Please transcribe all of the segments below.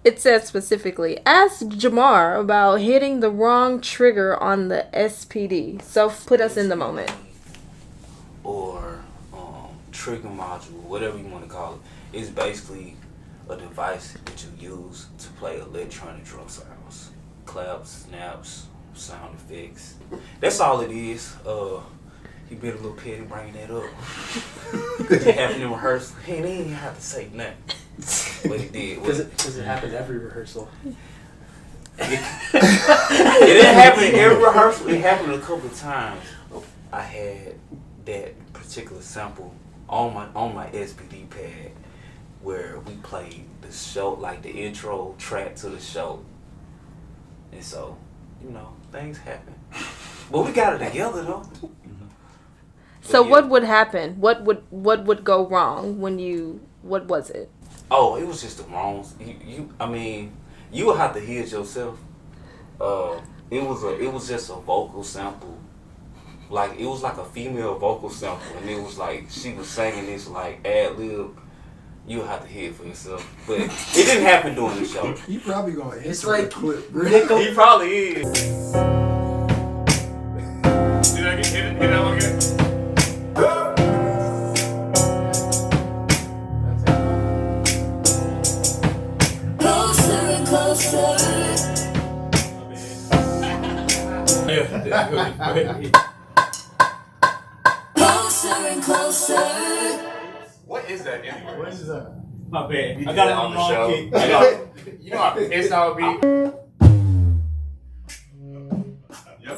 It says specifically, ask Jamar about hitting the wrong trigger on the SPD. So put us in the moment. Or trigger module, whatever you want to call it. It's basically a device that you use to play electronic drum sounds. Claps, snaps, sound effects. That's all it is. He been a little petty bringing that up. It happened in rehearsal. He didn't even have to say nothing. But he did. Does it happen every rehearsal? It didn't happen in every rehearsal. It happened a couple of times. I had that particular sample on my SPD pad where we played the show, like the intro track to the show. And so, things happen. But we got it together though. So what would happen? What would go wrong when what was it? Oh, it was just the wrongs. You would have to hear it yourself. It was just a vocal sample. Like it was like a female vocal sample, and it was like she was singing this like ad lib. You would have to hear it for yourself, but it didn't happen during the show. You probably gonna It's like the clip. He probably is. Did I get hit that one again? Closer and closer. What is that anyway? What is that? My bad. You I got it on the wrong key. You know how pissed I would be. Yep.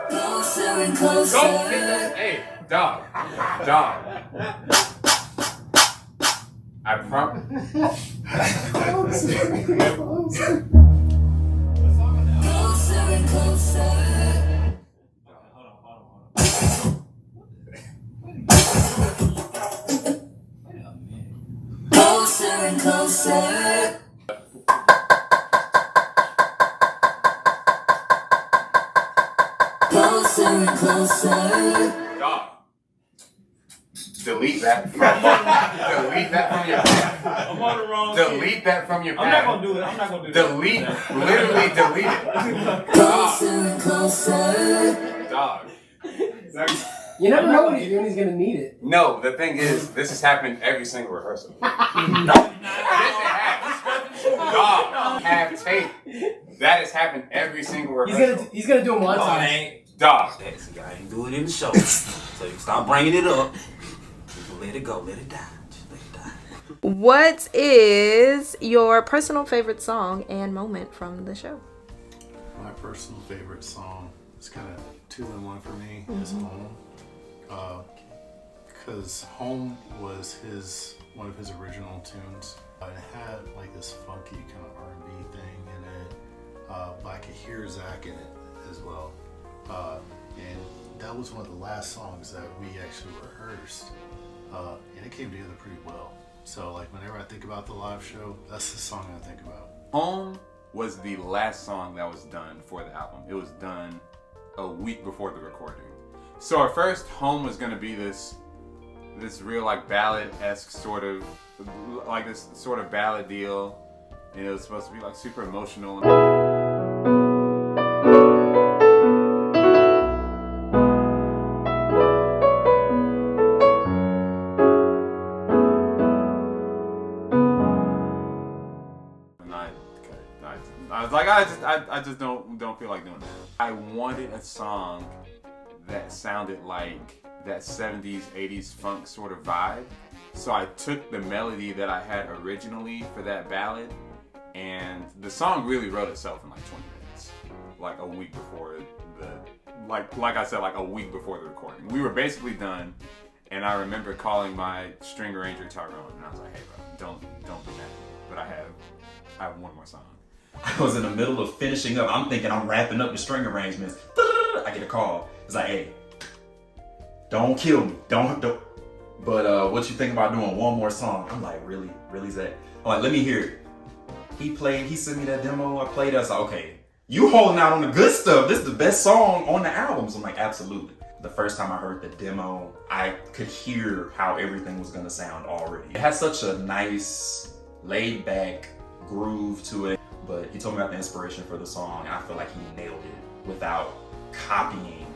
Closer and closer. Don't hit that. Hey, dog. I promise. Closer and closer. Closer and closer. Closer and closer. Dog. Delete that from your pad. I'm on the wrong Delete that from your I'm pad. not gonna do it. I'm not gonna do that. Delete. Literally delete it. Closer and closer. Dog. You never know when he's gonna need it. No, the thing is, this has happened every single rehearsal. Dog, have tape. That has happened every single rehearsal. He's gonna do a montage. Dog. See, I ain't do it in the show, so you stop bringing it up. Let it go. Let it die. Just let it die. What is your personal favorite song and moment from the show? My personal favorite song is kind of 2-in-1 for me. Is Home. Because Home was one of his original tunes. It had like this funky kind of R&B thing in it, but I could hear Zach in it as well. And that was one of the last songs that we actually rehearsed, and it came together pretty well. So like whenever I think about the live show, that's the song I think about. Home was the last song that was done for the album. It was done a week before the recording. So at first, Home was gonna be this real like ballad-esque sort of ballad deal, and it was supposed to be like super emotional. I was like, I just don't feel like doing that. I wanted a song that sounded like that 70s, 80s funk sort of vibe. So I took the melody that I had originally for that ballad, and the song really wrote itself in like 20 minutes. Like a week before like I said, like a week before the recording. We were basically done, and I remember calling my string arranger Tyrone, and I was like, hey bro, don't be mad. But I have one more song. I was in the middle of finishing up. I'm thinking I'm wrapping up the string arrangements. I get a call. It's like, hey, don't kill me. Don't. But what you think about doing one more song? I'm like, really, Zach? I'm like, let me hear it. He sent me that demo. I played it. I was like, okay, you holding out on the good stuff. This is the best song on the album. So I'm like, absolutely. The first time I heard the demo, I could hear how everything was gonna sound already. It has such a nice, laid back groove to it, but he told me about the inspiration for the song, and I feel like he nailed it without copying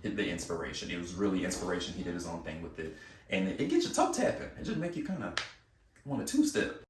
the inspiration. It was really inspiration. He did his own thing with it, and it gets your toe tapping. It just make you kind of want to two-step.